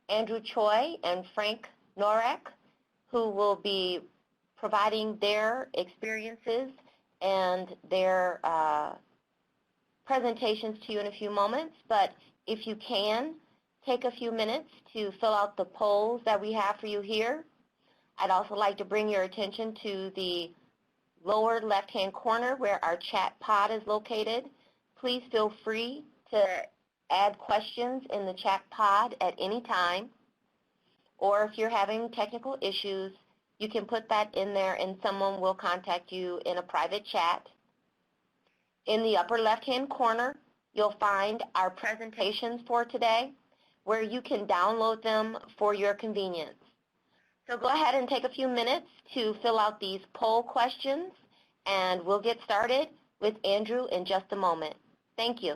Andrew Choi and Frank Norek, who will be providing their experiences and their presentations to you in a few moments. But if you can, take a few minutes to fill out the polls that we have for you here. I'd also like to bring your attention to the lower left-hand corner where our chat pod is located. Please feel free to add questions in the chat pod at any time. Or if you're having technical issues, you can put that in there and someone will contact you in a private chat. In the upper left-hand corner, you'll find our presentations for today, where you can download them for your convenience. So go ahead and take a few minutes to fill out these poll questions, and we'll get started with Andrew in just a moment. Thank you.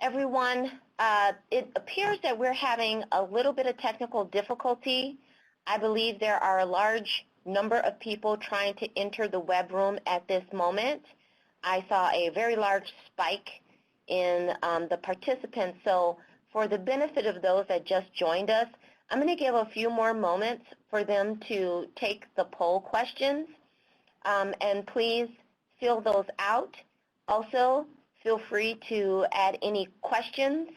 Everyone, it appears that we're having a little bit of technical difficulty. I believe there are a large number of people trying to enter the web room at this moment. I saw a very large spike in the participants. So for the benefit of those that just joined us, I'm going to give a few more moments for them to take the poll questions. And please fill those out. Also, feel free to add any questions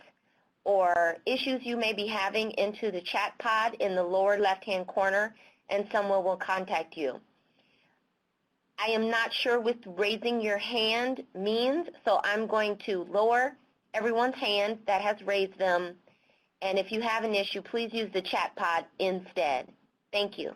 or issues you may be having into the chat pod in the lower left-hand corner, and someone will contact you. I am not sure what raising your hand means, so I'm going to lower everyone's hand that has raised them, and if you have an issue, please use the chat pod instead. Thank you.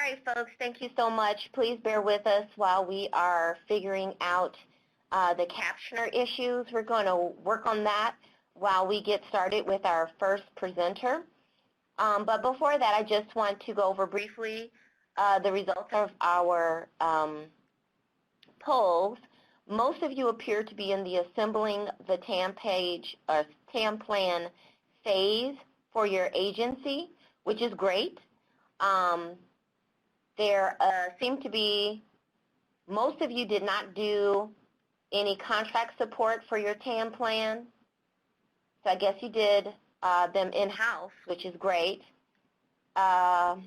right, folks, thank you so much. Please bear with us while we are figuring out the captioner issues. We're going to work on that while we get started with our first presenter. But before that, I just want to go over briefly the results of our polls. Most of you appear to be in the assembling the TAM page or TAM plan phase for your agency, which is great. There seem to be, most of you did not do any contract support for your TAM plan. So I guess you did them in-house, which is great. And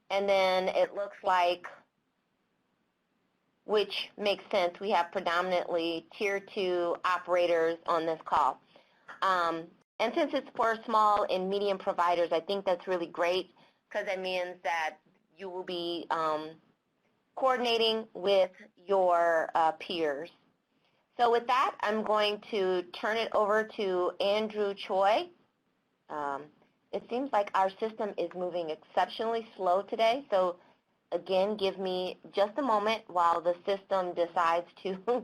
then it looks like, which makes sense, we have predominantly Tier 2 operators on this call. And since it's for small and medium providers, I think that's really great because that means that you will be coordinating with your peers. So with that, I'm going to turn it over to Andrew Choi. It seems like our system is moving exceptionally slow today, so again, give me just a moment while the system decides to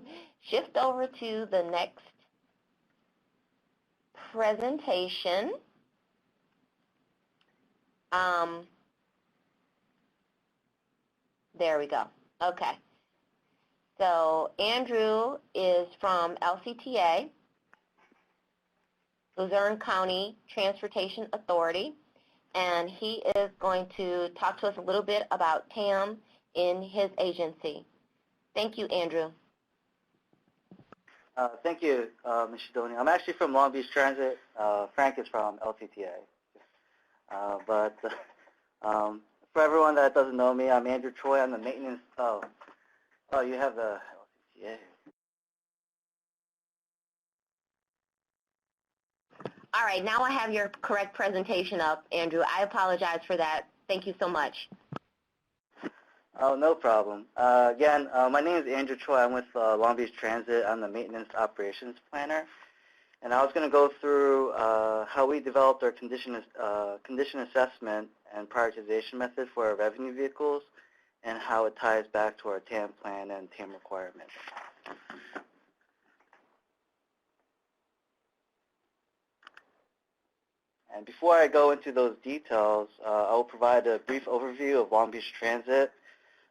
shift over to the next presentation. There we go. Okay. So Andrew is from LCTA, Luzerne County Transportation Authority, and he is going to talk to us a little bit about TAM in his agency. Thank you, Andrew. Thank you, Ms. Shidoni. I'm actually from Long Beach Transit. Frank is from LCTA. For everyone that doesn't know me, I'm Andrew Choi. I'm the maintenance. Oh, you have the LCTA. All right, now I have your correct presentation up, Andrew. I apologize for that. Thank you so much. Oh, no problem. Again, my name is Andrew Choi. I'm with Long Beach Transit. I'm the maintenance operations planner. And I was going to go through how we developed our condition assessment and prioritization method for our revenue vehicles and how it ties back to our TAM plan and TAM requirements. And before I go into those details, I will provide a brief overview of Long Beach Transit,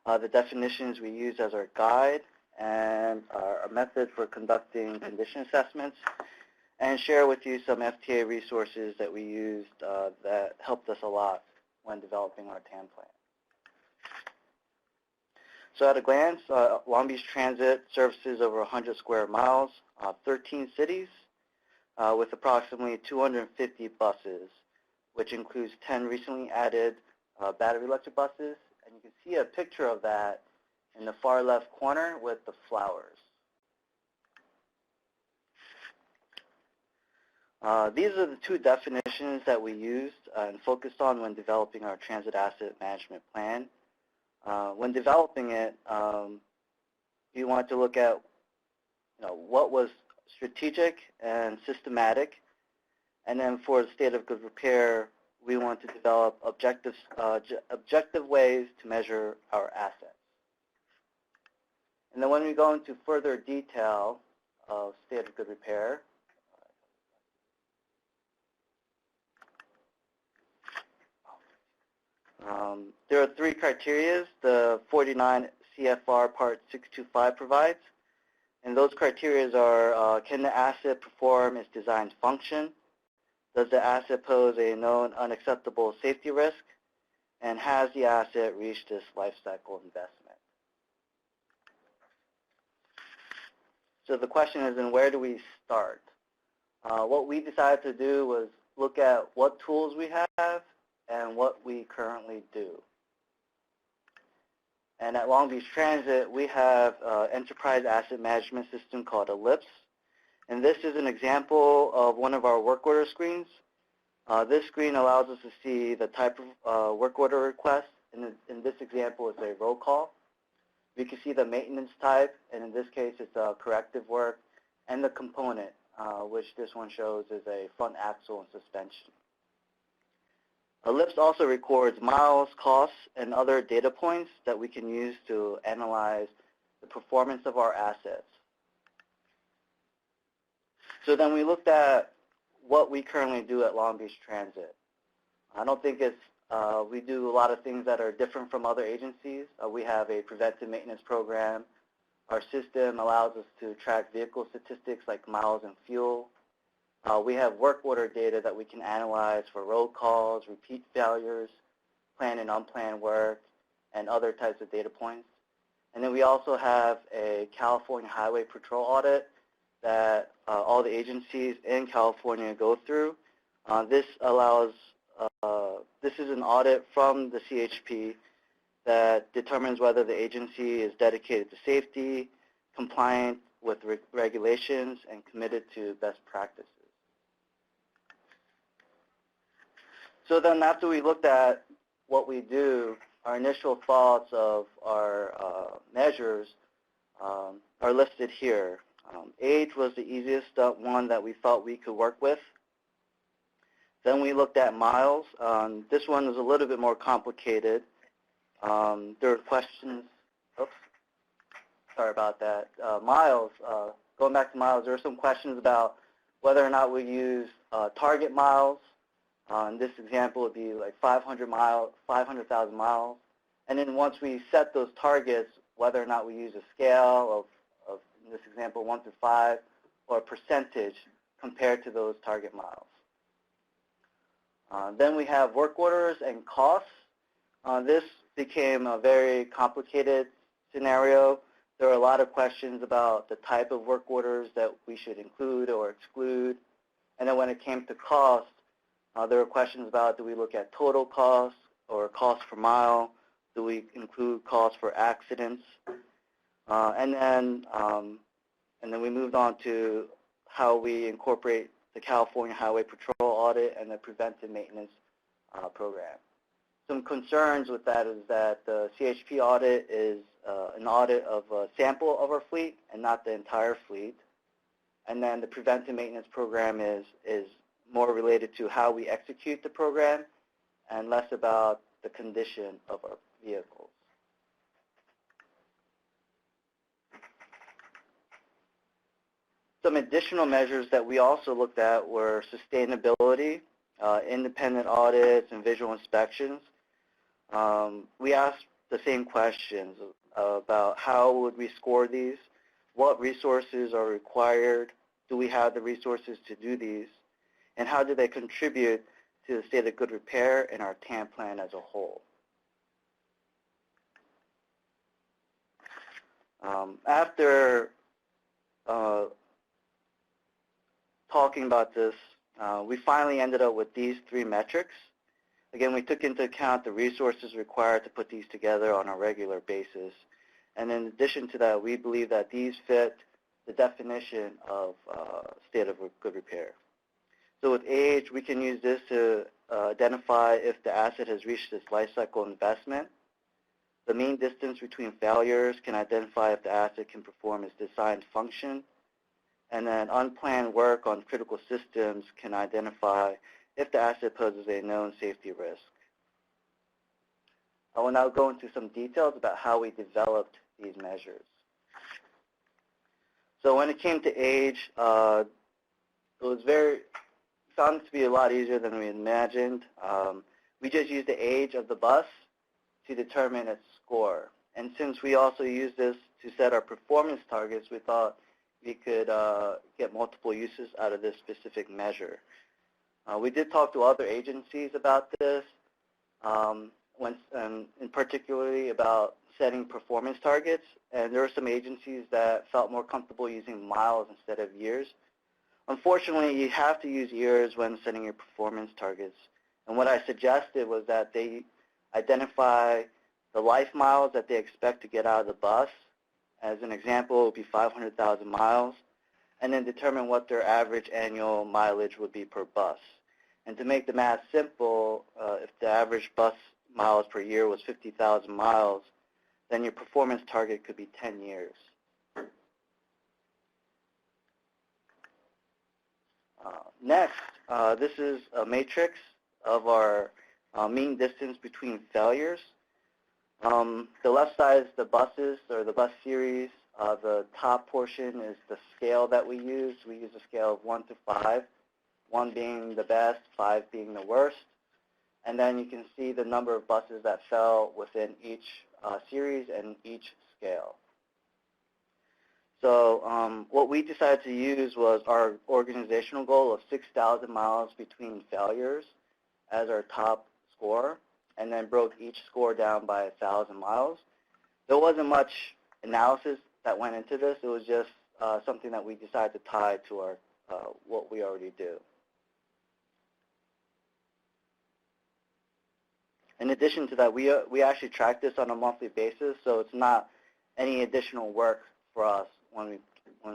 the definitions we use as our guide, and our method for conducting condition assessments, and share with you some FTA resources that we used that helped us a lot when developing our TAM plan. So at a glance, Long Beach Transit services over 100 square miles, 13 cities, with approximately 250 buses, which includes 10 recently added battery electric buses. And you can see a picture of that in the far left corner with the flowers. These are the two definitions that we used and focused on when developing our transit asset management plan. When developing it, we wanted to look at what was strategic and systematic, and then for the state of good repair, we want to develop objective ways to measure our assets. And then when we go into further detail of state of good repair, there are three criteria the 49 CFR Part 625 provides. And those criteria are, can the asset perform its designed function? Does the asset pose a known unacceptable safety risk? And has the asset reached its life cycle investment? So the question is, then where do we start? What we decided to do was look at what tools we have and what we currently do. And at Long Beach Transit, we have an enterprise asset management system called Ellipse. And this is an example of one of our work order screens. This screen allows us to see the type of work order request. In this example, it's a roll call. We can see the maintenance type, and in this case, it's corrective work, and the component, which this one shows is a front axle and suspension. LIPS also records miles, costs, and other data points that we can use to analyze the performance of our assets. So then we looked at what we currently do at Long Beach Transit. I don't think we do a lot of things that are different from other agencies. We have a preventive maintenance program. Our system allows us to track vehicle statistics like miles and fuel. We have work order data that we can analyze for road calls, repeat failures, planned and unplanned work, and other types of data points. And then we also have a California Highway Patrol audit that all the agencies in California go through. This is an audit from the CHP that determines whether the agency is dedicated to safety, compliant with regulations, and committed to best practices. So then after we looked at what we do, our initial thoughts of our measures are listed here. Age was the easiest one that we thought we could work with. Then we looked at miles. This one is a little bit more complicated. There are questions. Oops, sorry about that. Miles, going back to miles, there are some questions about whether or not we use target miles. In this example, it would be like 500,000 miles. And then once we set those targets, whether or not we use a scale of in this example, 1 to 5, or a percentage compared to those target miles. Then we have work orders and costs. This became a very complicated scenario. There are a lot of questions about the type of work orders that we should include or exclude. And then when it came to cost, there were questions about, do we look at total cost or cost per mile? Do we include cost for accidents? And then we moved on to how we incorporate the California Highway Patrol audit and the preventive maintenance program. Some concerns with that is that the CHP audit is an audit of a sample of our fleet and not the entire fleet. And then the preventive maintenance program is more related to how we execute the program and less about the condition of our vehicles. Some additional measures that we also looked at were sustainability, independent audits, and visual inspections. We asked the same questions about how would we score these, what resources are required, do we have the resources to do these, and how do they contribute to the state of good repair and our TAM plan as a whole. After talking about this, we finally ended up with these 3 metrics. Again, we took into account the resources required to put these together on a regular basis. And in addition to that, we believe that these fit the definition of state of good repair. So with age, we can use this to identify if the asset has reached its life cycle investment. The mean distance between failures can identify if the asset can perform its designed function. And then unplanned work on critical systems can identify if the asset poses a known safety risk. I will now go into some details about how we developed these measures. So when it came to age, it was found to be a lot easier than we imagined. We just used the age of the bus to determine its score. And since we also use this to set our performance targets, we thought we could get multiple uses out of this specific measure. We did talk to other agencies about this, in particularly about setting performance targets, and there were some agencies that felt more comfortable using miles instead of years. Unfortunately, you have to use years when setting your performance targets, and what I suggested was that they identify the life miles that they expect to get out of the bus. As an example, it would be 500,000 miles, and then determine what their average annual mileage would be per bus. And to make the math simple, if the average bus miles per year was 50,000 miles, then your performance target could be 10 years. Next, this is a matrix of our mean distance between failures. The left side is the buses or the bus series. The top portion is the scale that we use. We use a scale of 1 to 5, 1 being the best, 5 being the worst. And then you can see the number of buses that fell within each series and each scale. So what we decided to use was our organizational goal of 6,000 miles between failures as our top score, and then broke each score down by 1,000 miles. There wasn't much analysis that went into this. It was just something that we decided to tie to our what we already do. In addition to that, we actually track this on a monthly basis, so it's not any additional work for us when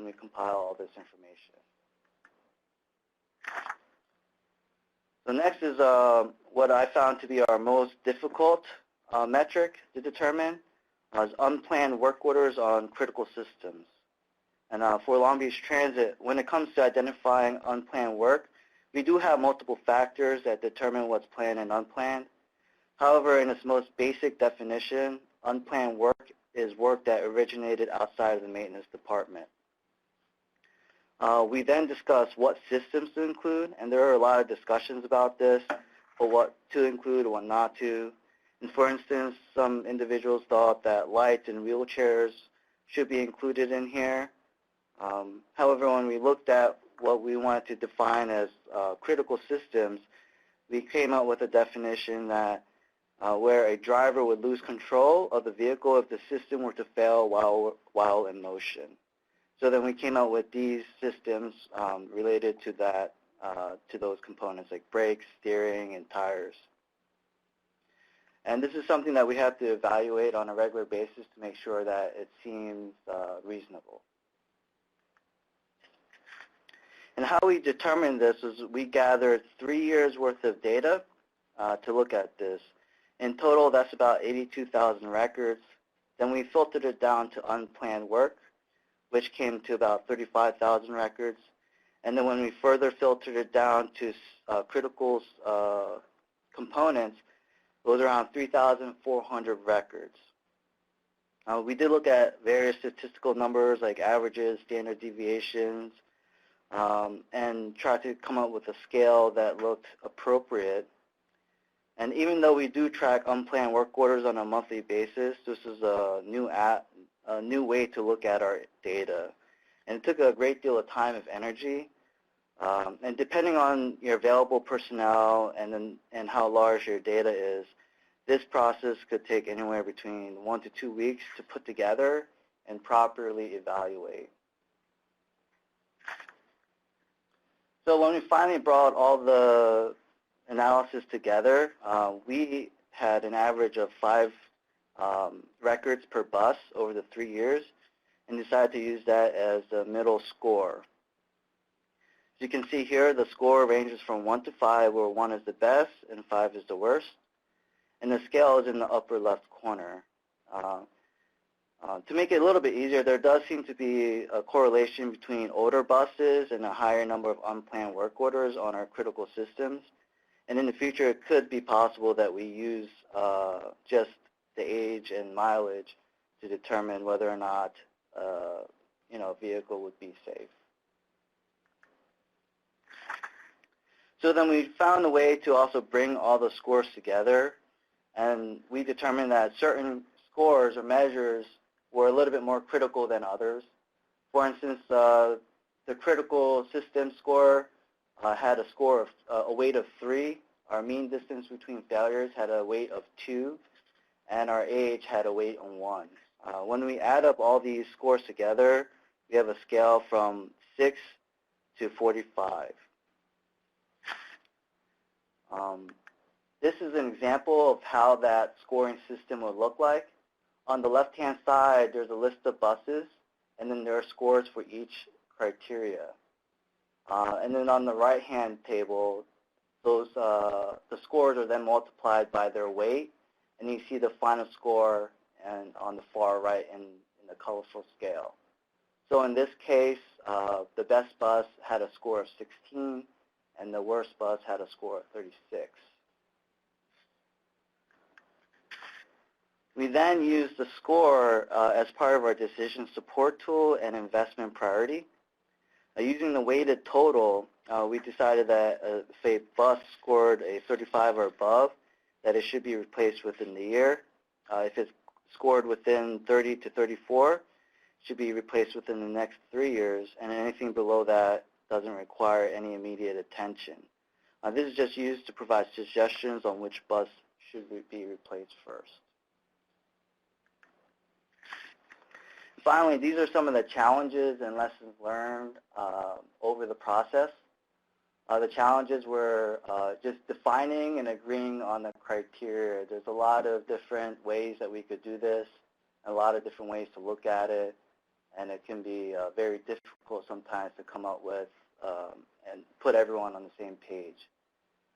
we compile all this information. So next is what I found to be our most difficult metric to determine is unplanned work orders on critical systems. And for Long Beach Transit, when it comes to identifying unplanned work, we do have multiple factors that determine what's planned and unplanned. However, in its most basic definition, unplanned work is work that originated outside of the maintenance department. We then discuss what systems to include, and there are a lot of discussions about this, but what to include and what not to. And for instance, some individuals thought that lights and wheelchairs should be included in here. However, when we looked at what we wanted to define as critical systems, we came up with a definition that where a driver would lose control of the vehicle if the system were to fail while in motion. So then we came out with these systems related to that, to those components like brakes, steering, and tires. And this is something that we have to evaluate on a regular basis to make sure that it seems reasonable. And how we determined this is we gathered 3 years worth of data to look at this. In total, that's about 82,000 records. Then we filtered it down to unplanned work, which came to about 35,000 records. And then when we further filtered it down to critical components, it was around 3,400 records. We did look at various statistical numbers like averages, standard deviations, and tried to come up with a scale that looked appropriate. And even though we do track unplanned work orders on a monthly basis, this is a new way to look at our data. And it took a great deal of time and energy. And depending on your available personnel and how large your data is, this process could take anywhere between 1 to 2 weeks to put together and properly evaluate. So when we finally brought all the analysis together, we had an average of 5 records per bus over the 3 years and decided to use that as the middle score. As you can see here, the score ranges from 1 to 5, where 1 is the best and 5 is the worst. And the scale is in the upper left corner. To make it a little bit easier, there does seem to be a correlation between older buses and a higher number of unplanned work orders on our critical systems. And in the future, it could be possible that we use just the age and mileage to determine whether or not a vehicle would be safe. So then we found a way to also bring all the scores together, and we determined that certain scores or measures were a little bit more critical than others. For instance, the critical system score had a score of a weight of 3. Our mean distance between failures had a weight of 2, and our age had a weight of 1. When we add up all these scores together, we have a scale from 6 to 45. This is an example of how that scoring system would look like. On the left-hand side, there's a list of buses, and then there are scores for each criteria. And then on the right-hand table, the scores are then multiplied by their weight, and you see the final score and on the far right in the colorful scale. So in this case, the best bus had a score of 16, and the worst bus had a score of 36. We then use the score as part of our decision support tool and investment priority. Using the weighted total, we decided that if a bus scored a 35 or above, that it should be replaced within the year. If it's scored within 30 to 34, it should be replaced within the next 3 years, and anything below that doesn't require any immediate attention. This is just used to provide suggestions on which bus should be replaced first. Finally, these are some of the challenges and lessons learned over the process. The challenges were just defining and agreeing on the criteria. There's a lot of different ways that we could do this, a lot of different ways to look at it, and it can be very difficult sometimes to come up with and put everyone on the same page.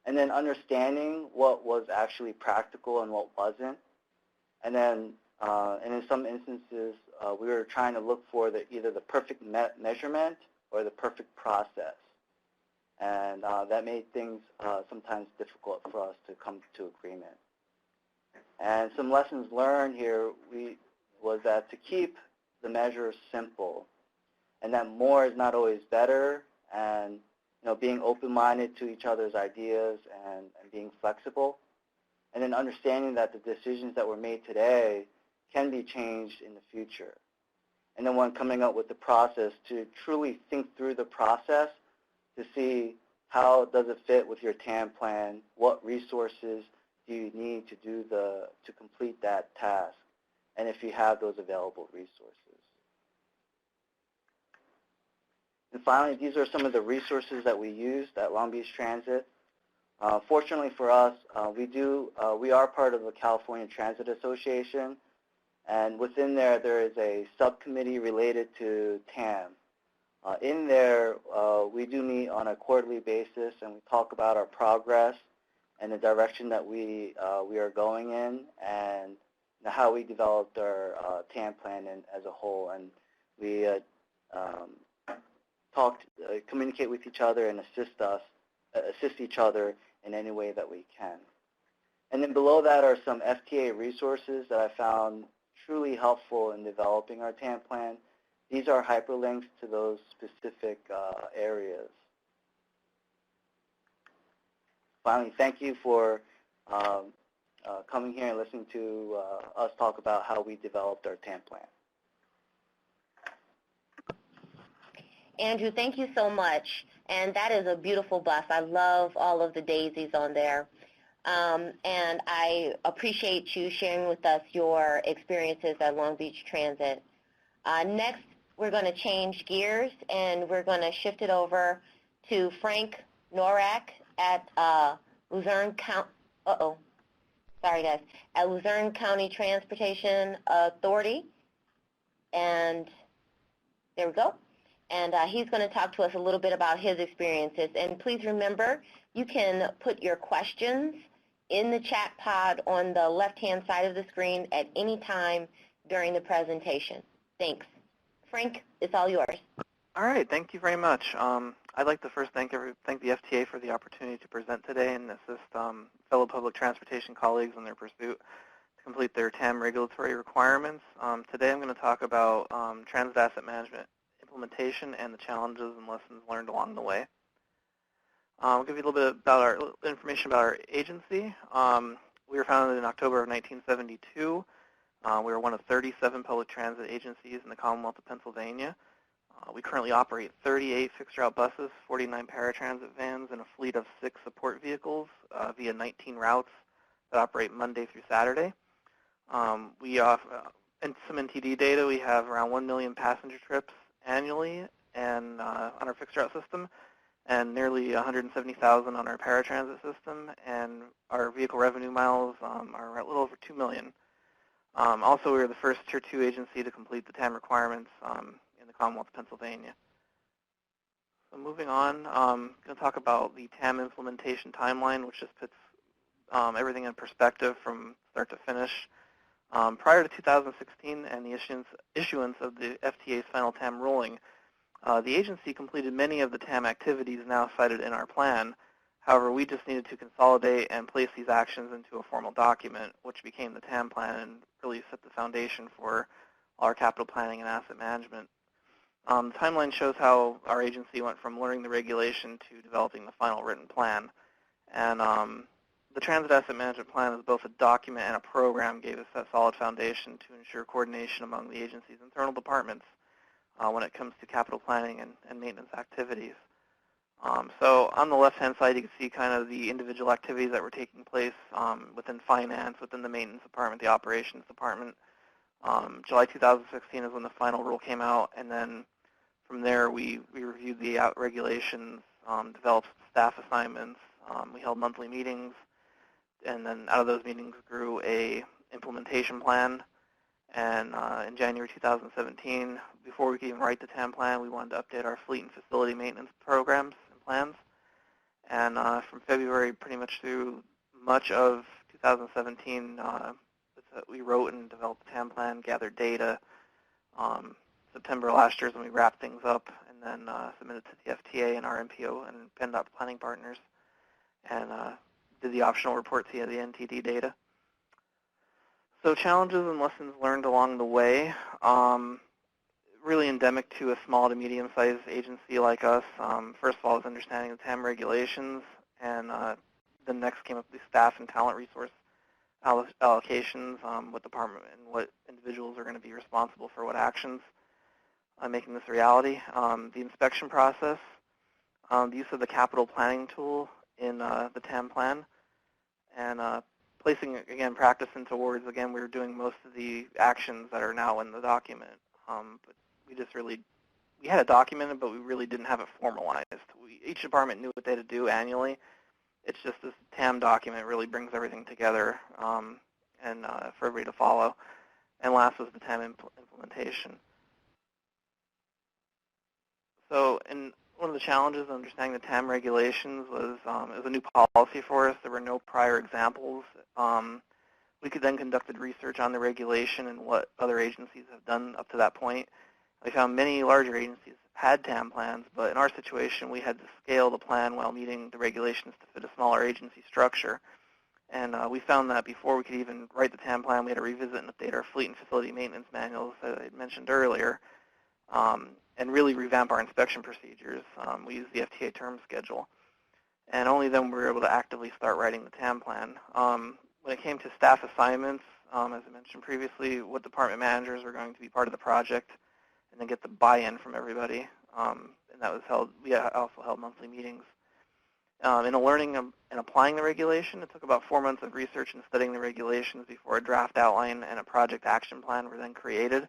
And then understanding what was actually practical and what wasn't. And then and in some instances, we were trying to look for either the perfect measurement or the perfect process. And that made things sometimes difficult for us to come to agreement. And some lessons learned here was that to keep the measures simple, and that more is not always better, and being open-minded to each other's ideas and being flexible, and then understanding that the decisions that were made today can be changed in the future. And then when coming up with the process, to truly think through the process to see how does it fit with your TAM plan, what resources do you need to complete that task, and if you have those available resources. And finally, these are some of the resources that we used at Long Beach Transit. Fortunately for us, we are part of the California Transit Association, and within there is a subcommittee related to TAM. In there, we do meet on a quarterly basis, and we talk about our progress and the direction that we are going in, and how we developed our TAM plan as a whole. And we communicate with each other and assist each other in any way that we can. And then below that are some FTA resources that I found truly helpful in developing our TAM plan. These are hyperlinks to those specific areas. Finally, thank you for coming here and listening to us talk about how we developed our TAM plan. Andrew, thank you so much. And that is a beautiful bus. I love all of the daisies on there. And I appreciate you sharing with us your experiences at Long Beach Transit. Next, we're going to change gears, and we're going to shift it over to Frank Norak at Luzerne County. At Luzerne County Transportation Authority. And there we go. And he's going to talk to us a little bit about his experiences. And please remember, you can put your questions in the chat pod on the left-hand side of the screen at any time during the presentation. Thanks. Frank, it's all yours. All right, thank you very much. I'd like to first thank the FTA for the opportunity to present today and assist fellow public transportation colleagues in their pursuit to complete their TAM regulatory requirements. Today I'm going to talk about transit asset management implementation and the challenges and lessons learned along the way. I'll give you a little bit about our information about our agency. We were founded in October of 1972. We are one of 37 public transit agencies in the Commonwealth of Pennsylvania. We currently operate 38 fixed-route buses, 49 paratransit vans, and a fleet of 6 support vehicles via 19 routes that operate Monday through Saturday. We offer, in some NTD data, we have around 1 million passenger trips annually and on our fixed-route system, and nearly 170,000 on our paratransit system, and our vehicle revenue miles are a little over 2 million. Also, we are the first Tier 2 agency to complete the TAM requirements in the Commonwealth of Pennsylvania. So moving on, I'm going to talk about the TAM implementation timeline, which just puts everything in perspective from start to finish. Prior to 2016 and the issuance of the FTA's final TAM ruling, the agency completed many of the TAM activities now cited in our plan. However, we just needed to consolidate and place these actions into a formal document, which became the TAM plan and really set the foundation for all our capital planning and asset management. The timeline shows how our agency went from learning the regulation to developing the final written plan. And the Transit Asset Management Plan is both a document and a program, gave us that solid foundation to ensure coordination among the agency's internal departments when it comes to capital planning and maintenance activities. So on the left-hand side, you can see kind of the individual activities that were taking place within finance, within the maintenance department, the operations department. July 2016 is when the final rule came out, and then from there we reviewed the regulations, developed staff assignments, we held monthly meetings, and then out of those meetings grew a implementation plan. And in January 2017, before we could even write the TAM plan, we wanted to update our fleet and facility maintenance programs and plans. And from February pretty much through much of 2017, we wrote and developed the TAM plan, gathered data. September last year is when we wrapped things up and then submitted to the FTA and our MPO and PennDOT planning partners, and did the optional reports via the NTD data. So challenges and lessons learned along the way, really endemic to a small to medium-sized agency like us. First of all, is understanding the TAM regulations, and then next came up the staff and talent resource allocations, what department and what individuals are going to be responsible for what actions, making this a reality. The inspection process, the use of the capital planning tool in the TAM plan, and placing, again, practice into words. Again, we were doing most of the actions that are now in the document, but we had it documented, but we really didn't have it formalized. Each department knew what they had to do annually. It's just this TAM document really brings everything together and for everybody to follow. And last was the TAM implementation. So, one of the challenges of understanding the TAM regulations was it was a new policy for us. There were no prior examples. We could then conducted research on the regulation and what other agencies have done up to that point. We found many larger agencies had TAM plans, but in our situation, we had to scale the plan while meeting the regulations to fit a smaller agency structure. And we found that before we could even write the TAM plan, we had to revisit and update our fleet and facility maintenance manuals that I mentioned earlier, and really revamp our inspection procedures. We used the FTA term schedule. And only then were we able to actively start writing the TAM plan. When it came to staff assignments, as I mentioned previously, what department managers were going to be part of the project, and then get the buy-in from everybody. And that was held, we also held monthly meetings. In learning and applying the regulation, it took about 4 months of research and studying the regulations before a draft outline and a project action plan were then created.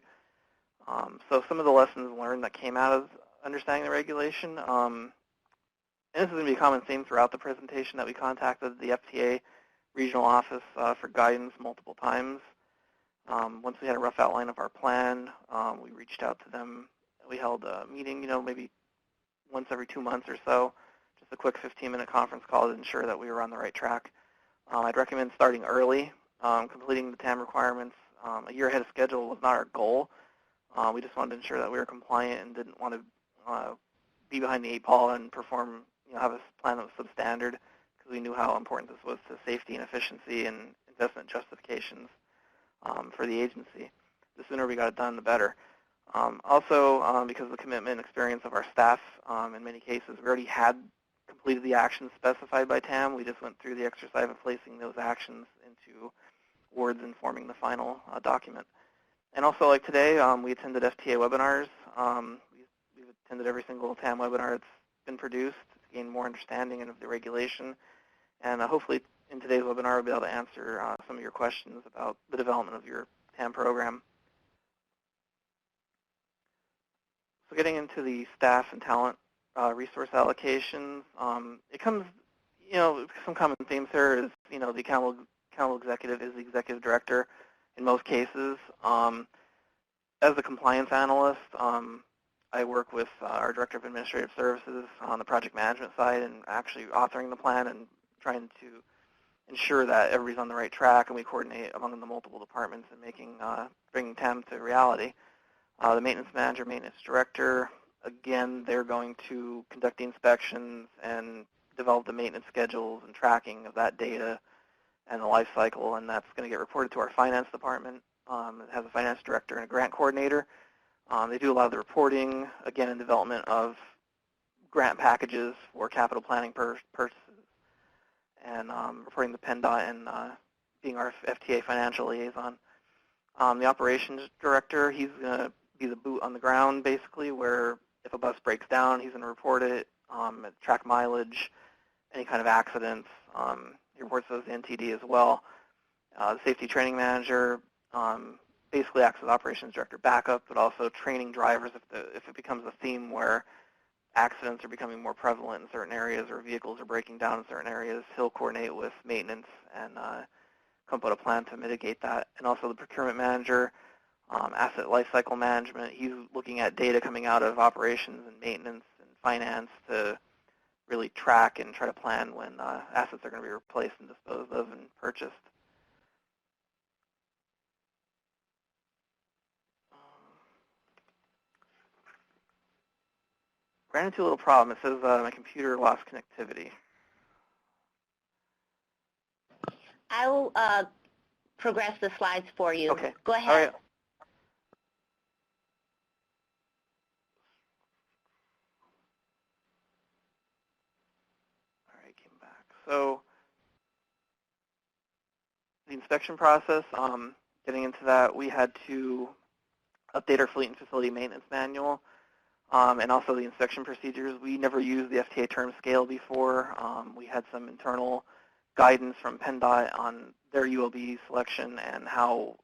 So some of the lessons learned that came out of understanding the regulation, and this is going to be a common theme throughout the presentation, that we contacted the FTA regional office for guidance multiple times. Once we had a rough outline of our plan, we reached out to them. We held a meeting, maybe once every 2 months or so, just a quick 15-minute conference call to ensure that we were on the right track. I'd recommend starting early. Completing the TAM requirements a year ahead of schedule was not our goal. We just wanted to ensure that we were compliant and didn't want to be behind the 8 ball and perform, have a plan that was substandard, because we knew how important this was to safety and efficiency and investment justifications for the agency. The sooner we got it done, the better. Also, because of the commitment and experience of our staff, in many cases, we already had completed the actions specified by TAM. We just went through the exercise of placing those actions into words informing the final document. And also, like today, we attended FTA webinars. We've attended every single TAM webinar that's been produced to gain more understanding of the regulation. And hopefully, in today's webinar, we'll be able to answer some of your questions about the development of your TAM program. So getting into the staff and talent resource allocations, it comes, some common themes here is, the accountable executive is the executive director in most cases. As a compliance analyst, I work with our Director of Administrative Services on the project management side and actually authoring the plan and trying to ensure that everybody's on the right track, and we coordinate among the multiple departments and bringing TAM to reality. The maintenance manager, maintenance director, again, they're going to conduct the inspections and develop the maintenance schedules and tracking of that data and the life cycle, and that's going to get reported to our finance department. It has a finance director and a grant coordinator. They do a lot of the reporting, again, in development of grant packages for capital planning purchases, and reporting to PennDOT and being our FTA financial liaison. The operations director, he's going to be the boot on the ground, basically, where if a bus breaks down, he's going to report it, track mileage, any kind of accidents. He reports those to NTD as well. The safety training manager basically acts as operations director backup, but also training drivers if it becomes a theme where accidents are becoming more prevalent in certain areas or vehicles are breaking down in certain areas. He'll coordinate with maintenance and come up with a plan to mitigate that. And also the procurement manager, asset lifecycle management. He's looking at data coming out of operations and maintenance and finance to really track and try to plan when assets are going to be replaced and disposed of and purchased. Ran into a little problem. It says my computer lost connectivity. I will progress the slides for you. Okay. Go ahead. All right. All right, came back. So the inspection process, getting into that, we had to update our fleet and facility maintenance manual. And also the inspection procedures. We never used the FTA term scale before. We had some internal guidance from PennDOT on their ULB selection and how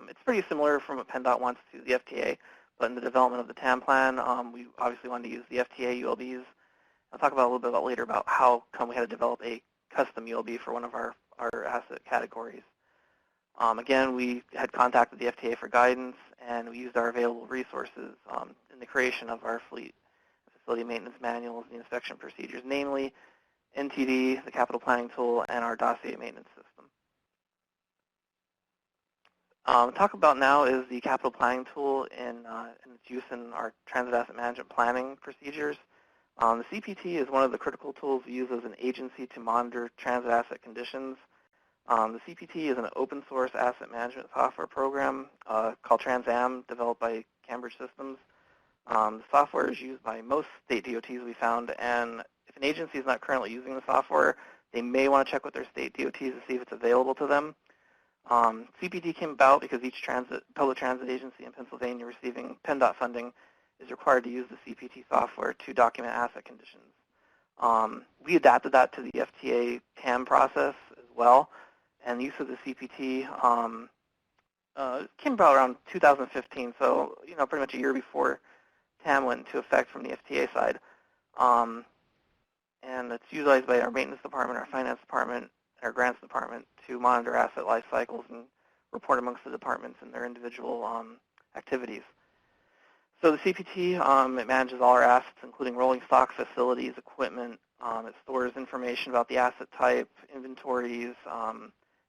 it's pretty similar from what PennDOT wants to the FTA, but in the development of the TAM plan, we obviously wanted to use the FTA ULBs. I'll talk about a little bit later about how come we had to develop a custom ULB for one of our asset categories. Again, we had contacted the FTA for guidance, and we used our available resources in the creation of our fleet facility maintenance manuals and the inspection procedures, namely NTD, the capital planning tool, and our dossier maintenance system. Talk about now is the capital planning tool in its use in our transit asset management planning procedures. The CPT is one of the critical tools we use as an agency to monitor transit asset conditions. The CPT is an open source asset management software program called TransAm, developed by Cambridge Systems. The software is used by most state DOTs we found, and if an agency is not currently using the software, they may want to check with their state DOTs to see if it's available to them. CPT came about because each public transit agency in Pennsylvania receiving PennDOT funding is required to use the CPT software to document asset conditions. We adapted that to the FTA TAM process as well. And the use of the CPT came about around 2015, so pretty much a year before TAM went into effect from the FTA side. And it's utilized by our maintenance department, our finance department, our grants department to monitor asset life cycles and report amongst the departments and their individual activities. So the CPT, it manages all our assets, including rolling stock facilities, equipment. It stores information about the asset type, inventories,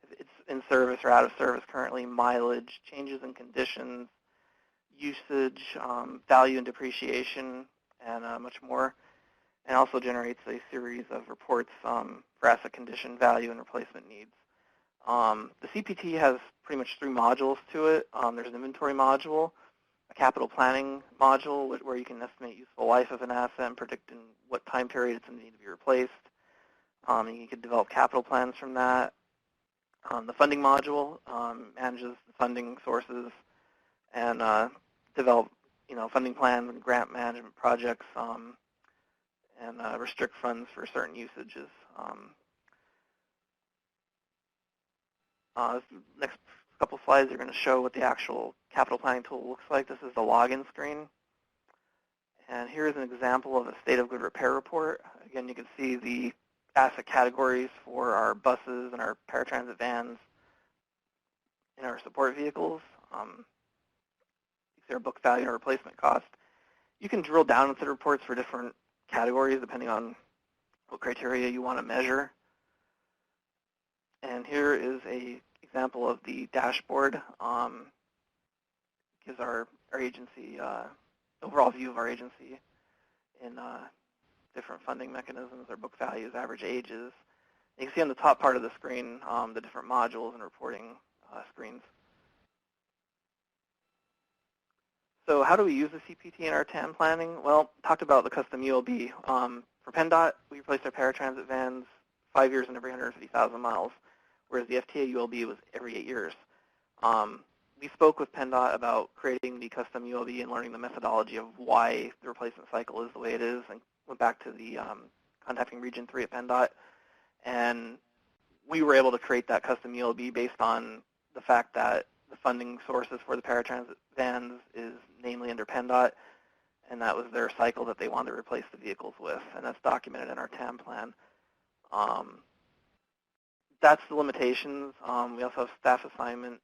if it's in service or out of service currently, mileage, changes in conditions, usage, value and depreciation, and much more. And also generates a series of reports for asset condition, value, and replacement needs. The CPT has pretty much 3 modules to it. There's an inventory module, a capital planning module where you can estimate useful life of an asset and predict in what time period it's going to need to be replaced. And you can develop capital plans from that. The funding module manages the funding sources and develop funding plans and grant management projects and restrict funds for certain usages. Next couple slides are going to show what the actual capital planning tool looks like. This is the login screen. And here's an example of a state of good repair report. Again, you can see the asset categories for our buses and our paratransit vans and our support vehicles. Their book value and replacement cost. You can drill down into the reports for different categories depending on what criteria you want to measure. And here is a example of the dashboard. Gives our agency overall view of our agency in different funding mechanisms, their book values, average ages. You can see on the top part of the screen the different modules and reporting screens. So how do we use the CPT in our TAM planning? Well, talked about the custom ULB. For PennDOT, we replaced our paratransit vans 5 years and every 150,000 miles, whereas the FTA ULB was every 8 years. We spoke with PennDOT about creating the custom ULB and learning the methodology of why the replacement cycle is the way it is, and went back to the contacting Region 3 at PennDOT, and we were able to create that custom ULB based on the fact that the funding sources for the paratransit vans is namely under PennDOT, and that was their cycle that they wanted to replace the vehicles with, and that's documented in our TAM plan. That's the limitations. We also have staff assignment.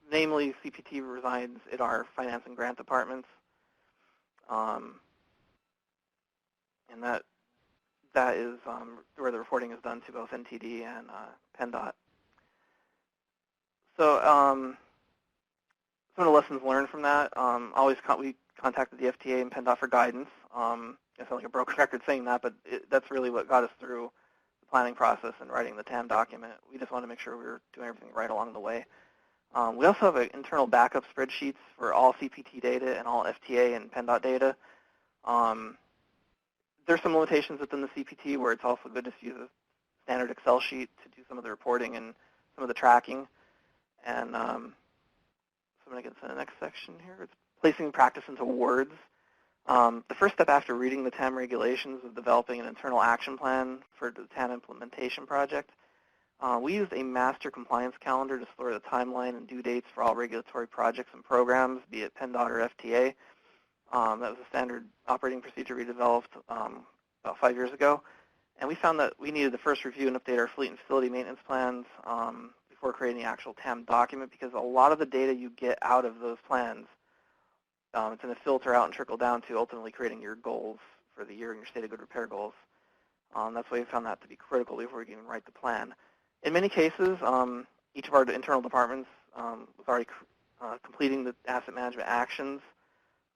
Namely, CPT resides in our finance and grant departments, and that is where the reporting is done to both NTD and PennDOT. So some of the lessons learned from that, we contacted the FTA and PennDOT for guidance. I sound like a broken record saying that, but that's really what got us through the planning process and writing the TAM document. We just wanted to make sure we were doing everything right along the way. We also have internal backup spreadsheets for all CPT data and all FTA and PennDOT data. There's some limitations within the CPT where it's also good to use a standard Excel sheet to do some of the reporting and some of the tracking. And so I'm going to get to the next section here. It's placing practice into words. The first step after reading the TAM regulations was developing an internal action plan for the TAM implementation project. We used a master compliance calendar to store the timeline and due dates for all regulatory projects and programs, be it PennDOT or FTA. That was a standard operating procedure we developed about 5 years ago. And we found that we needed to first review and update our fleet and facility maintenance plans before creating the actual TAM document, because a lot of the data you get out of those plans, it's going to filter out and trickle down to ultimately creating your goals for the year and your state of good repair goals. That's why we found that to be critical before we can even write the plan. In many cases, each of our internal departments was already completing the asset management actions,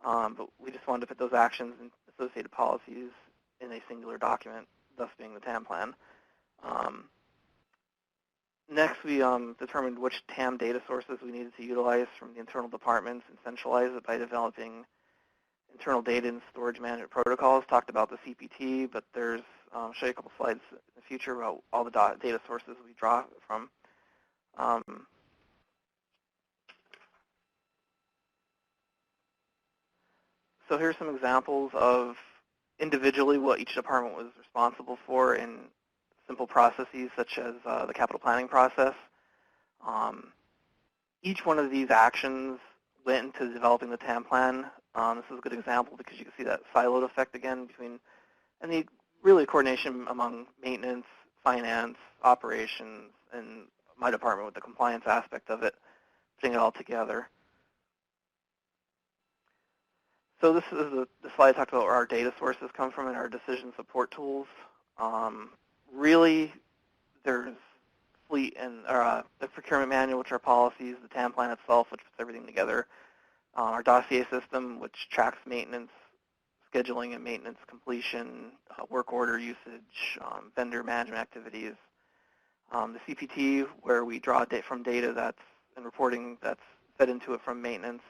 but we just wanted to put those actions and associated policies in a singular document, thus being the TAM plan. Next, we determined which TAM data sources we needed to utilize from the internal departments and centralize it by developing internal data and storage management protocols. Talked about the CPT, but there's, I'll show you a couple slides in the future about all the data sources we draw from. So here's some examples of individually what each department was responsible for in simple processes such as the capital planning process. Each one of these actions went into developing the TAM plan. This is a good example because you can see that siloed effect again between, and the really coordination among maintenance, finance, operations, and my department with the compliance aspect of it, putting it all together. So this is the slide I talked about where our data sources come from and our decision support tools. Really, there's fleet and the procurement manual, which are policies, the TAM plan itself, which puts everything together, our dossier system, which tracks maintenance, scheduling and maintenance completion, work order usage, vendor management activities, the CPT, where we draw from data that's and reporting that's fed into it from maintenance,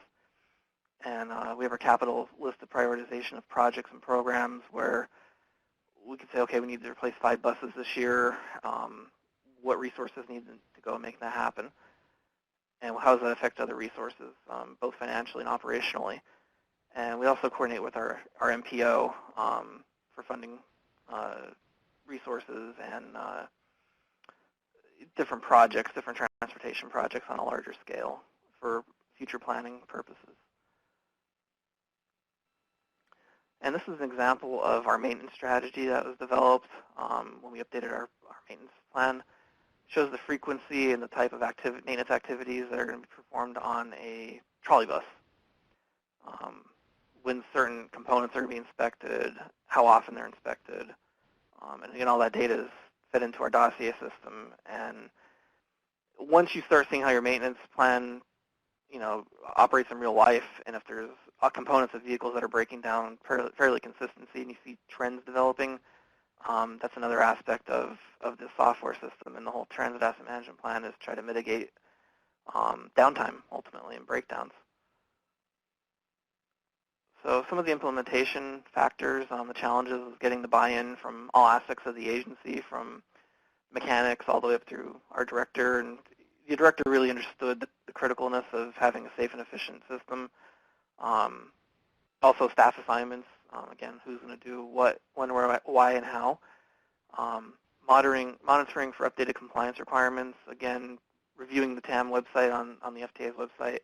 and we have our capital list of prioritization of projects and programs where we could say, okay, we need to replace 5 buses this year. What resources need to go and make that happen? And how does that affect other resources, both financially and operationally? And we also coordinate with our MPO for funding resources and different projects, different transportation projects on a larger scale for future planning purposes. And this is an example of our maintenance strategy that was developed when we updated our maintenance plan. It shows the frequency and the type of maintenance activities that are going to be performed on a trolley bus. When certain components are going to be inspected, how often they're inspected. And again, all that data is fed into our dossier system. And once you start seeing how your maintenance plan operates in real life, and if there's components of vehicles that are breaking down fairly consistently, and you see trends developing. That's another aspect of the software system, and the whole transit asset management plan is try to mitigate downtime ultimately and breakdowns. So some of the implementation factors, the challenges of getting the buy-in from all aspects of the agency, from mechanics all the way up through our director, and the director really understood the criticalness of having a safe and efficient system. Also staff assignments, again, who's going to do what, when, where, why, and how. Monitoring for updated compliance requirements, again, reviewing the TAM website on the FTA's website,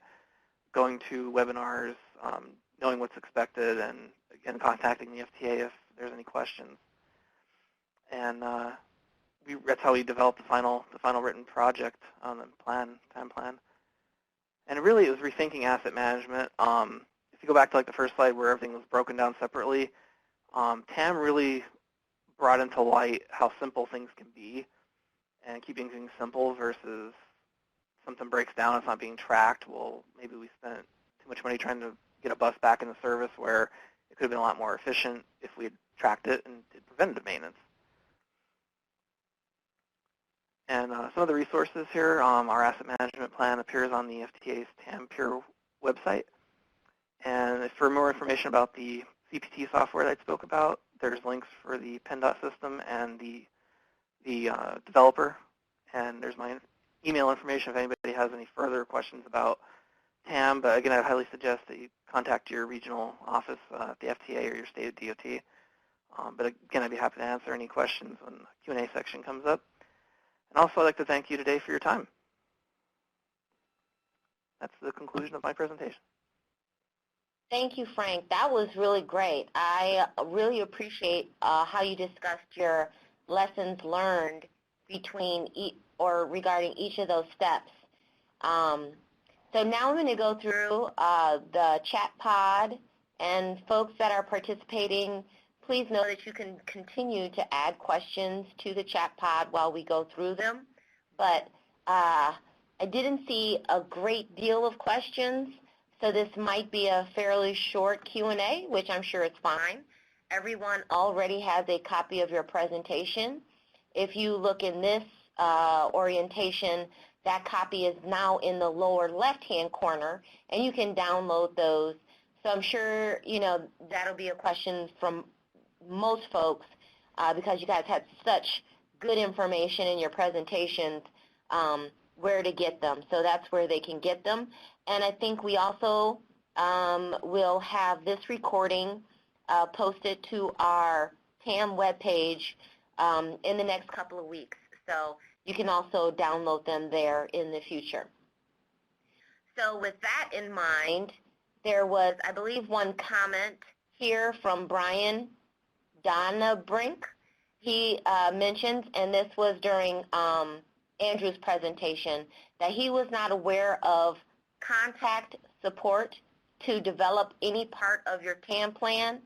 going to webinars, knowing what's expected, and again, contacting the FTA if there's any questions. And that's how we developed the final written project on the TAM plan. And really, it was rethinking asset management. If you go back to like the first slide where everything was broken down separately, TAM really brought into light how simple things can be, and keeping things simple versus something breaks down, it's not being tracked. Well, maybe we spent too much money trying to get a bus back in the service where it could have been a lot more efficient if we had tracked it and did preventative maintenance. And some of the resources here, our asset management plan appears on the FTA's TAM Pure website. And for more information about the CPT software that I spoke about, there's links for the PennDOT system and the developer. And there's my email information if anybody has any further questions about TAM. But again, I highly suggest that you contact your regional office at the FTA or your state DOT. But again, I'd be happy to answer any questions when the Q&A section comes up. And also, I'd like to thank you today for your time. That's the conclusion of my presentation. Thank you, Frank. That was really great. I really appreciate how you discussed your lessons learned between regarding each of those steps. So now I'm going to go through the chat pod, and folks that are participating, please know that you can continue to add questions to the chat pod while we go through them. But I didn't see a great deal of questions, so this might be a fairly short Q&A, which I'm sure is fine. Everyone already has a copy of your presentation. If you look in this orientation, that copy is now in the lower left-hand corner, and you can download those. So I'm sure, that'll be a question from most folks because you guys had such good information in your presentations, where to get them. So that's where they can get them. And I think we also will have this recording posted to our TAM webpage in the next couple of weeks. So you can also download them there in the future. So with that in mind, there was, I believe, one comment here from Brian Donnabrink. He mentions, and this was during Andrew's presentation, that he was not aware of contact support to develop any part of your TAM plan,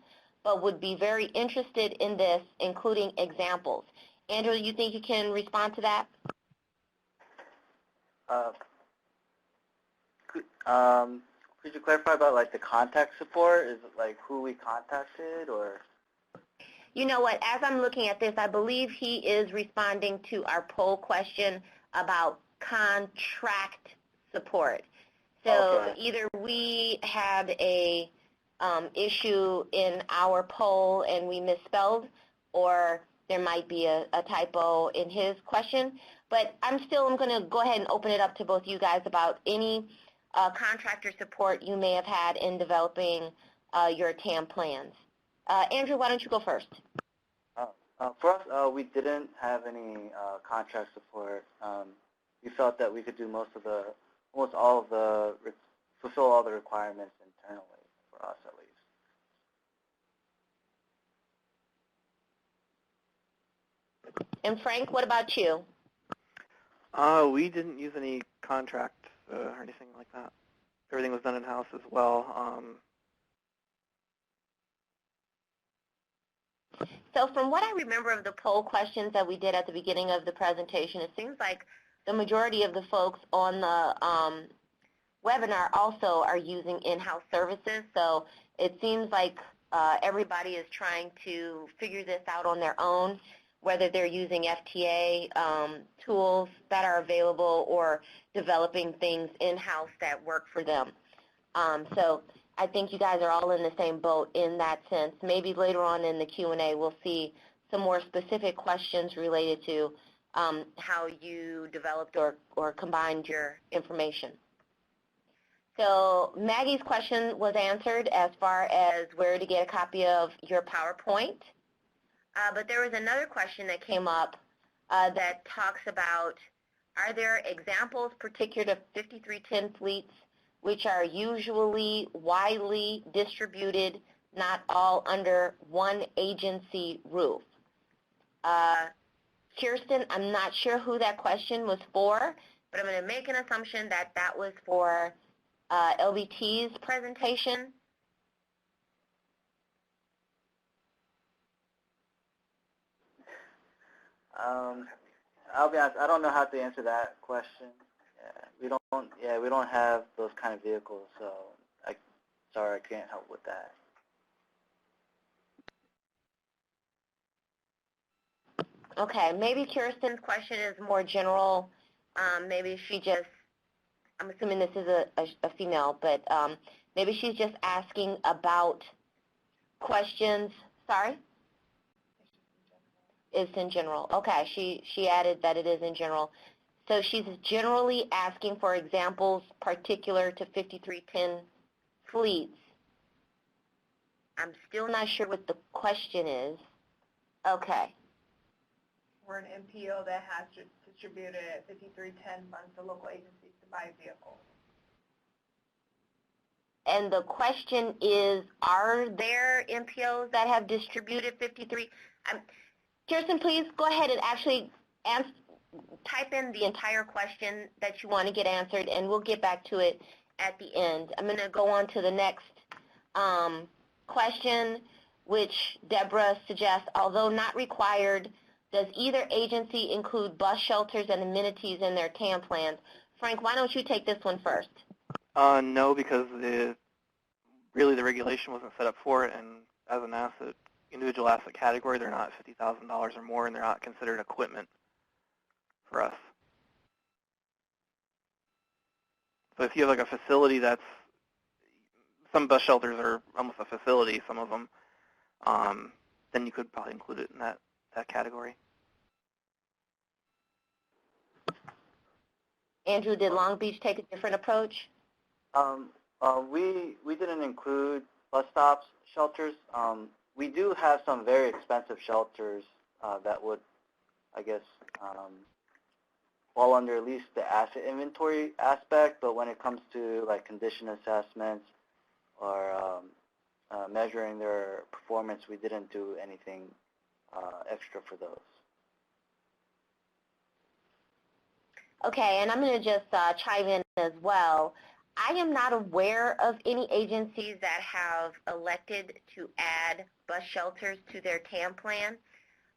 but would be very interested in this, including examples. Andrew, you think you can respond to that? Could you clarify about like the contact support? Is it like who we contacted, or? You know what, as I'm looking at this, I believe he is responding to our poll question about contract support. So okay. Either we had a issue in our poll and we misspelled, or there might be a typo in his question. But I'm going to go ahead and open it up to both you guys about any contractor support you may have had in developing your TAM plans. Andrew, why don't you go first? For us, we didn't have any contract support. We felt that we could do fulfill all the requirements internally for us at least. And Frank, what about you? We didn't use any contract or anything like that. Everything was done in-house as well. So from what I remember of the poll questions that we did at the beginning of the presentation, it seems like the majority of the folks on webinar also are using in-house services, so it seems like everybody is trying to figure this out on their own, whether they're using FTA tools that are available or developing things in-house that work for them. So I think you guys are all in the same boat in that sense. Maybe later on in the Q&A we'll see some more specific questions related to how you developed or combined your information. So Maggie's question was answered as far as where to get a copy of your PowerPoint. But there was another question that came up that talks about, are there examples particular to 5310 fleets which are usually widely distributed, not all under one agency roof? Kirsten, I'm not sure who that question was for, but I'm going to make an assumption that that was for LBT's presentation. I'll be honest, I don't know how to answer that question. We don't have those kind of vehicles, so sorry, I can't help with that. Okay, maybe Kirsten's question is more general. Maybe she just, I'm assuming this is a female, but maybe she's just asking about questions. Sorry? It's in general. Okay, she added that it is in general. So she's generally asking for examples particular to 5310 fleets. I'm still not sure what the question is. Okay. We're an MPO that has distributed 5310 funds to local agencies to buy vehicles. And the question is, are there MPOs that have distributed 53? Kirsten, please go ahead and actually type in the entire question that you want to get answered, and we'll get back to it at the end. I'm going to go on to the next question, which Deborah suggests, although not required, does either agency include bus shelters and amenities in their TAM plans? Frank, why don't you take this one first? No, because really the regulation wasn't set up for it, and as an asset, individual asset category, they're not $50,000 or more, and they're not considered equipment for us. So if you have like a facility that's, some bus shelters are almost a facility, some of them, then you could probably include it in that category. Andrew, did Long Beach take a different approach? We didn't include bus stops, shelters. We do have some very expensive shelters that would, I guess, fall under at least the asset inventory aspect, but when it comes to like condition assessments or measuring their performance, we didn't do anything extra for those. Okay, and I'm going to just chime in as well. I am not aware of any agencies that have elected to add bus shelters to their TAM plan,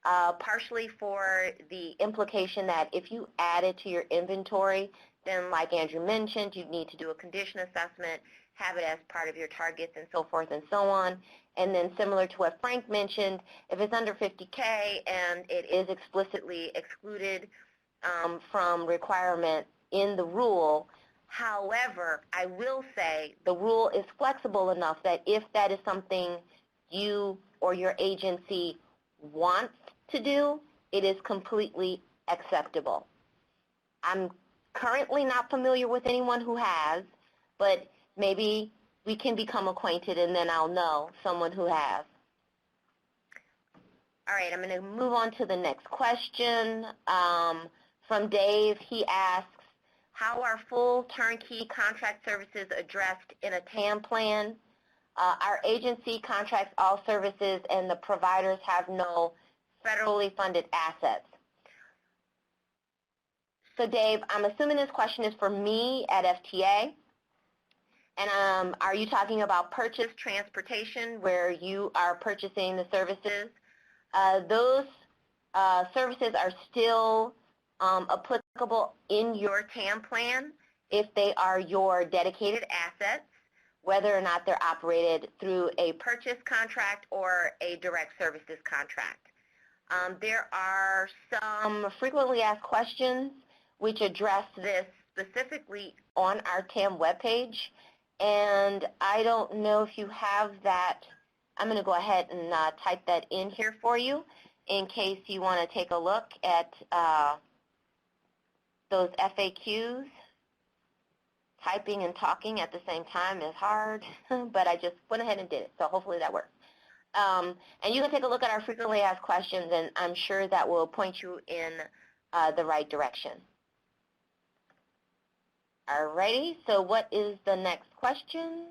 partially for the implication that if you add it to your inventory, then like Andrew mentioned, you need to do a condition assessment, have it as part of your targets and so forth and so on. And then similar to what Frank mentioned, if it's under 50K and it is explicitly excluded from requirement in the rule. However, I will say the rule is flexible enough that if that is something you or your agency wants to do, it is completely acceptable. I'm currently not familiar with anyone who has, but maybe we can become acquainted and then I'll know someone who has. All right, I'm going to move on to the next question. From Dave, he asks, how are full turnkey contract services addressed in a TAM plan? Our agency contracts all services and the providers have no federally funded assets. So Dave, I'm assuming this question is for me at FTA. And are you talking about purchase transportation where you are purchasing the services? Those services are still applicable in your TAM plan. if they are your dedicated assets, whether or not they're operated through a purchase contract or a direct services contract. There are some frequently asked questions which address this specifically on our TAM webpage, and I don't know if you have that. I'm going to go ahead and type that in here for you in case you want to take a look at those FAQs. Typing and talking at the same time is hard, but I just went ahead and did it, so hopefully that works. And you can take a look at our frequently asked questions, and I'm sure that will point you in the right direction. Alrighty, so what is the next question?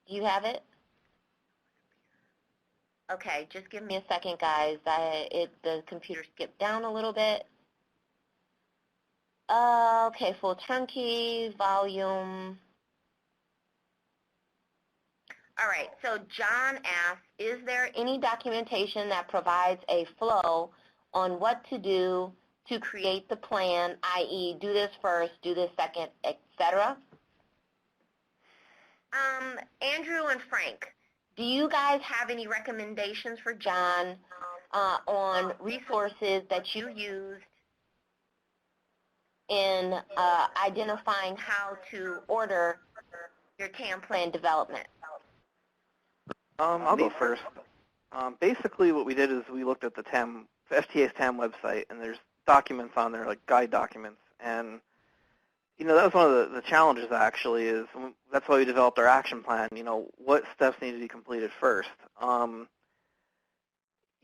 Do you have it? Okay, just give me a second, guys. The computer skipped down a little bit. Okay, full turnkey, volume. All right, so John asks, is there any documentation that provides a flow on what to do to create the plan, i.e. do this first, do this second, etc.? Andrew and Frank, do you guys have any recommendations for John on resources that you used in identifying how to order your TAM plan development? I'll go first. Basically what we did is we looked at the FTA's TAM website, and there's documents on there, like guide documents. And, you know, that was one of the challenges, actually, is that's why we developed our action plan. You know, what steps need to be completed first? You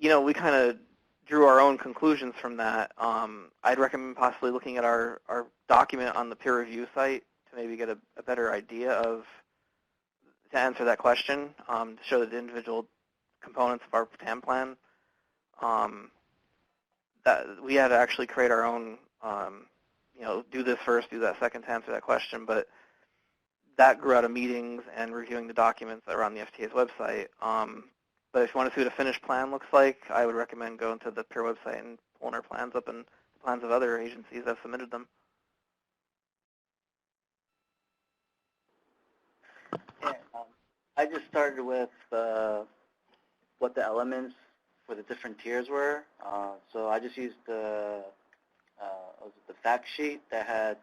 know, we kind of drew our own conclusions from that. I'd recommend possibly looking at our document on the peer review site to maybe get a better idea of, to answer that question, to show the individual components of our TAM plan. That we had to actually create our own, you know, do this first, do that second to answer that question, but that grew out of meetings and reviewing the documents that were on the FTA's website. But if you want to see what a finished plan looks like, I would recommend going to the peer website and pulling our plans up and the plans of other agencies that have submitted them. Yeah, I just started with what the elements for the different tiers were. So I just used the fact sheet that had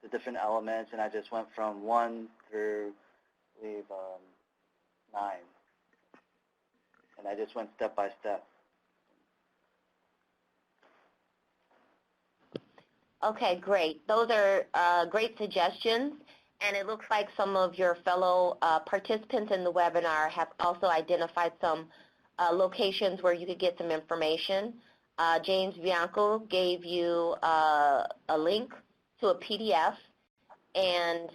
the different elements, and I just went from 1 through, I believe, 9. And I just went step by step. Okay, great. Those are great suggestions. And it looks like some of your fellow participants in the webinar have also identified some locations where you could get some information. James Bianco gave you a link to a PDF, and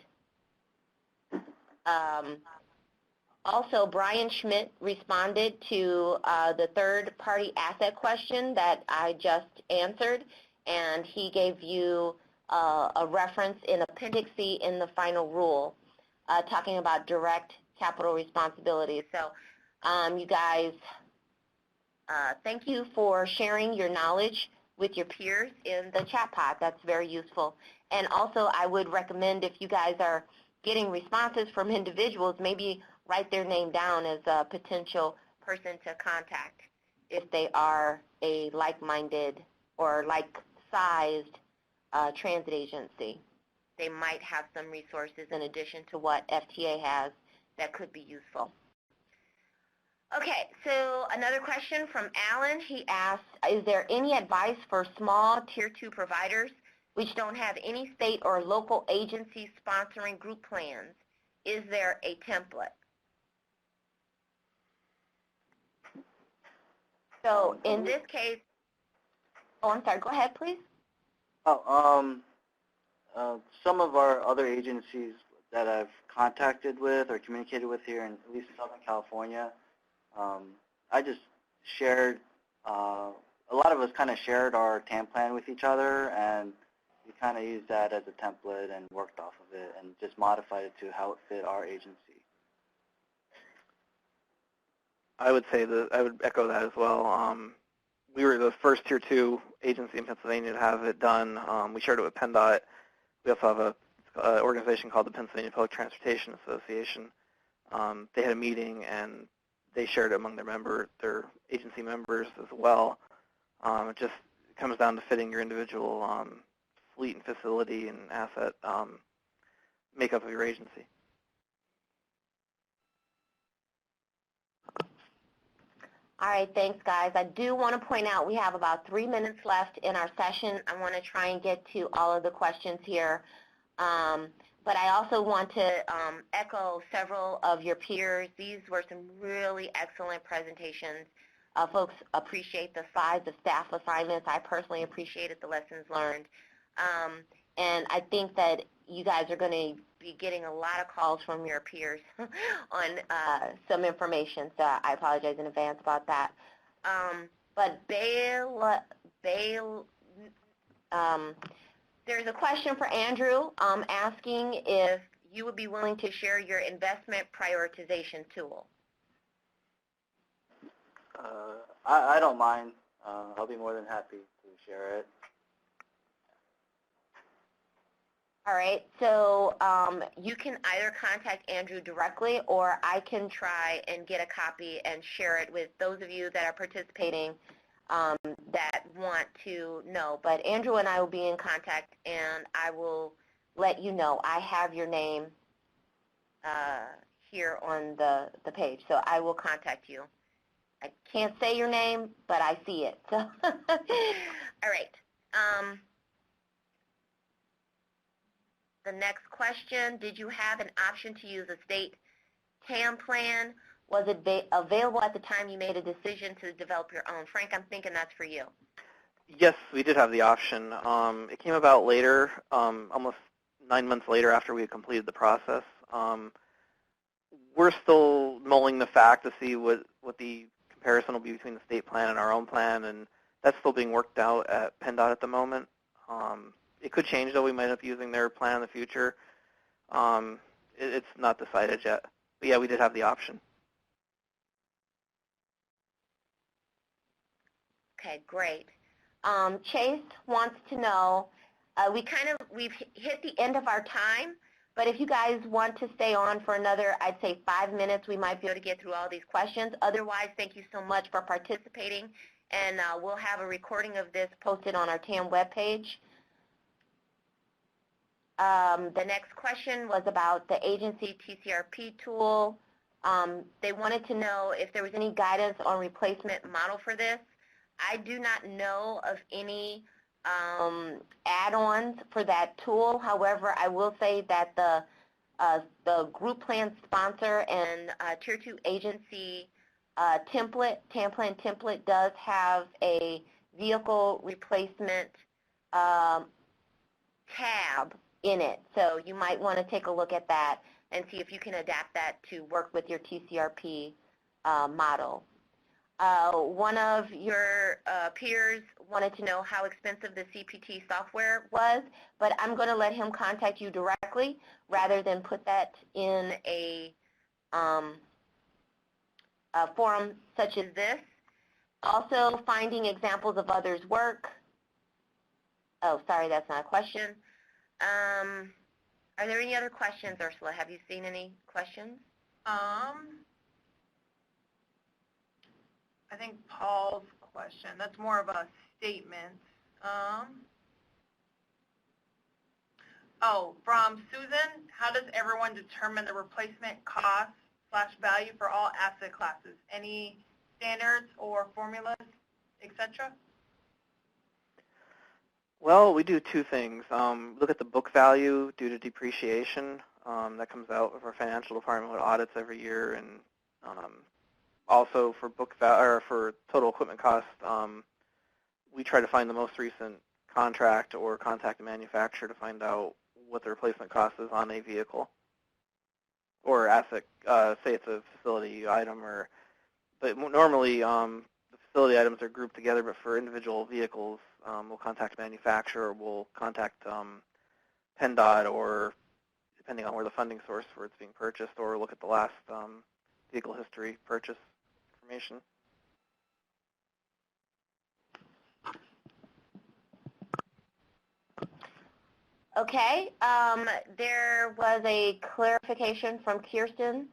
also Brian Schmidt responded to the third-party asset question that I just answered, and he gave you a reference in Appendix C in the final rule talking about direct capital responsibility. So you guys, thank you for sharing your knowledge with your peers in the chat pod. That's very useful. And also I would recommend, if you guys are getting responses from individuals, maybe write their name down as a potential person to contact if they are a like-minded or like-sized transit agency. They might have some resources in addition to what FTA has that could be useful. Okay, so another question from Alan. He asked, is there any advice for small Tier 2 providers which don't have any state or local agencies sponsoring group plans? Is there a template? So in this case, oh, I'm sorry, go ahead, please. Some of our other agencies that I've contacted with or communicated with here in at least Southern California, I just shared, a lot of us kind of shared our TAM plan with each other, and we kind of used that as a template and worked off of it and just modified it to how it fit our agency. I would say that I would echo that as well. We were the first Tier 2 agency in Pennsylvania to have it done. We shared it with PennDOT. We also have an organization called the Pennsylvania Public Transportation Association. They had a meeting, and they shared it among their agency members as well. It just comes down to fitting your individual fleet and facility and asset makeup of your agency. All right, thanks, guys. I do want to point out we have about 3 minutes left in our session. I want to try and get to all of the questions here. But I also want to echo several of your peers. These were some really excellent presentations. Folks appreciate the size of staff assignments. I personally appreciated the lessons learned. And I think that you guys are going to be getting a lot of calls from your peers on some information, so I apologize in advance about that. But there's a question for Andrew asking if you would be willing to share your investment prioritization tool. I don't mind. I'll be more than happy to share it. All right, so you can either contact Andrew directly, or I can try and get a copy and share it with those of you that are participating that want to know. But Andrew and I will be in contact, and I will let you know. I have your name here on the page, so I will contact you. I can't say your name, but I see it. So all right. The next question, did you have an option to use a state TAM plan? Was it available at the time you made a decision to develop your own? Frank, I'm thinking that's for you. Yes, we did have the option. It came about later, almost 9 months later after we had completed the process. We're still mulling the fact to see what the comparison will be between the state plan and our own plan, and that's still being worked out at PennDOT at the moment. It could change, though. We might end up using their plan in the future. It's not decided yet. But, yeah, we did have the option. Okay, great. Chase wants to know, we've hit the end of our time, but if you guys want to stay on for another, I'd say 5 minutes, we might be able to get through all these questions. Otherwise, thank you so much for participating, and we'll have a recording of this posted on our TAM webpage. The next question was about the agency TCRP tool. They wanted to know if there was any guidance on replacement model for this. I do not know of any add-ons for that tool. However, I will say that the group plan sponsor and Tier 2 agency template, TAM Plan template, does have a vehicle replacement tab in it. So you might want to take a look at that and see if you can adapt that to work with your TCRP model. One of your peers wanted to know how expensive the CPT software was, but I'm going to let him contact you directly rather than put that in a forum such as this. Also, finding examples of others' work. Oh, sorry, that's not a question. Are there any other questions, Ursula? Have you seen any questions? I think Paul's question, that's more of a statement. From Susan, how does everyone determine the replacement cost / value for all asset classes? Any standards or formulas, etc.? Well, we do two things. Look at the book value due to depreciation. That comes out of our financial department with audits every year, and also for book value or for total equipment cost, we try to find the most recent contract or contact the manufacturer to find out what the replacement cost is on a vehicle or asset. Say it's a facility item, but normally the facility items are grouped together. But for individual vehicles, we'll contact the manufacturer, we'll contact PennDOT, or depending on where the funding source for it's being purchased, or look at the last vehicle history purchase information. Okay, there was a clarification from Kirsten.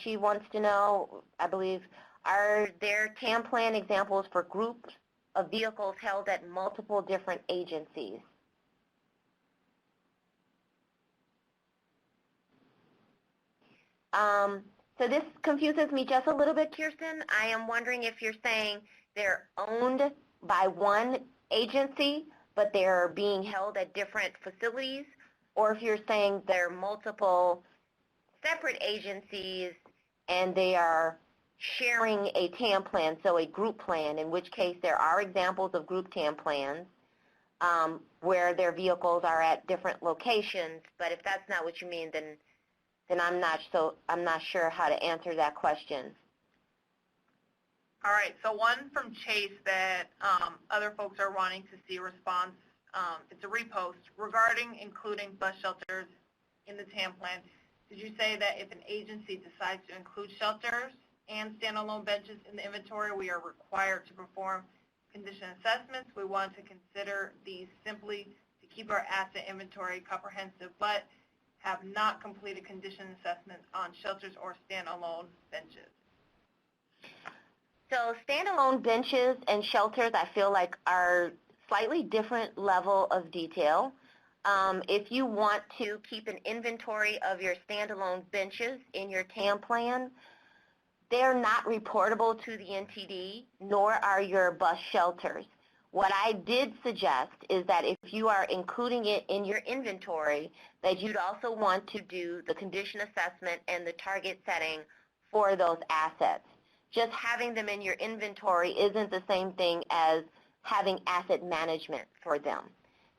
She wants to know, I believe, are there TAM plan examples for groups of vehicles held at multiple different agencies? So this confuses me just a little bit, Kirsten. I am wondering if you're saying they're owned by one agency, but they're being held at different facilities, or if you're saying they're multiple separate agencies and they are sharing a TAM plan, so a group plan, in which case there are examples of group TAM plans where their vehicles are at different locations. But if that's not what you mean, then I'm not sure how to answer that question. All right, so one from Chase that other folks are wanting to see a response. It's a repost regarding including bus shelters in the TAM plan. Did you say that if an agency decides to include shelters and standalone benches in the inventory, we are required to perform condition assessments? We want to consider these simply to keep our asset inventory comprehensive, but have not completed condition assessments on shelters or standalone benches. So standalone benches and shelters, I feel like, are slightly different level of detail. If you want to keep an inventory of your standalone benches in your TAM plan, they're not reportable to the NTD, nor are your bus shelters. What I did suggest is that if you are including it in your inventory, that you'd also want to do the condition assessment and the target setting for those assets. Just having them in your inventory isn't the same thing as having asset management for them.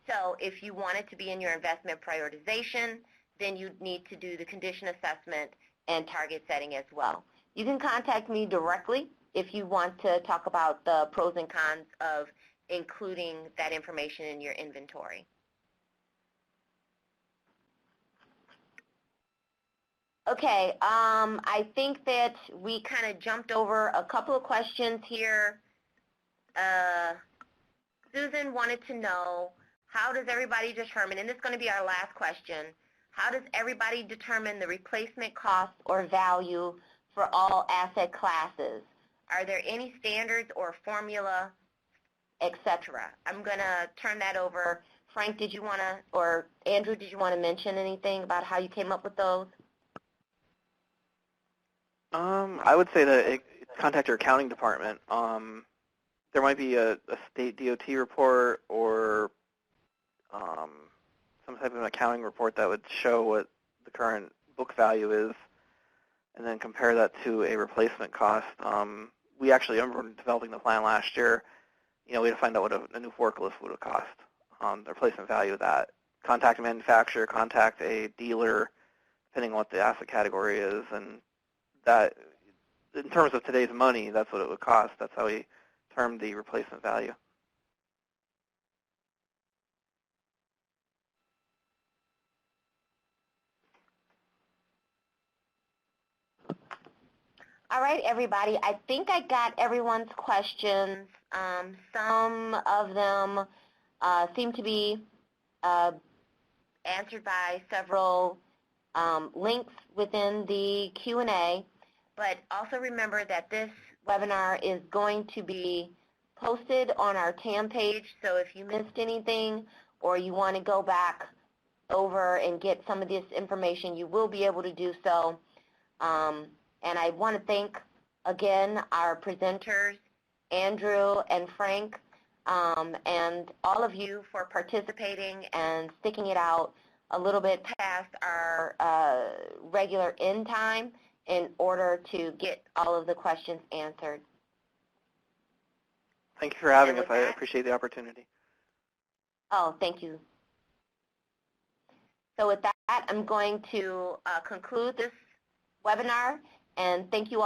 So if you want it to be in your investment prioritization, then you need to do the condition assessment and target setting as well. You can contact me directly if you want to talk about the pros and cons of including that information in your inventory. Okay, I think that we kind of jumped over a couple of questions here. Susan wanted to know, how does everybody determine, and this is going to be our last question, how does everybody determine the replacement cost or value for all asset classes? Are there any standards or formula, etc.? I'm going to turn that over. Frank, did you want to, or Andrew, did you want to mention anything about how you came up with those? I would say that contact your accounting department. There might be a state DOT report or some type of an accounting report that would show what the current book value is, and then compare that to a replacement cost. We actually, remember developing the plan last year, we had to find out what a new forklift would have cost, the replacement value of that. Contact a manufacturer, contact a dealer, depending on what the asset category is, and that, in terms of today's money, that's what it would cost. That's how we termed the replacement value. All right, everybody. I think I got everyone's questions. Some of them seem to be answered by several links within the Q&A. But also remember that this webinar is going to be posted on our TAM page. So if you missed anything or you want to go back over and get some of this information, you will be able to do so. And I want to thank, again, our presenters, Andrew and Frank, and all of you for participating and sticking it out a little bit past our regular end time in order to get all of the questions answered. Thank you for having us. I appreciate the opportunity. Oh, thank you. So with that, I'm going to conclude this webinar, and thank you all.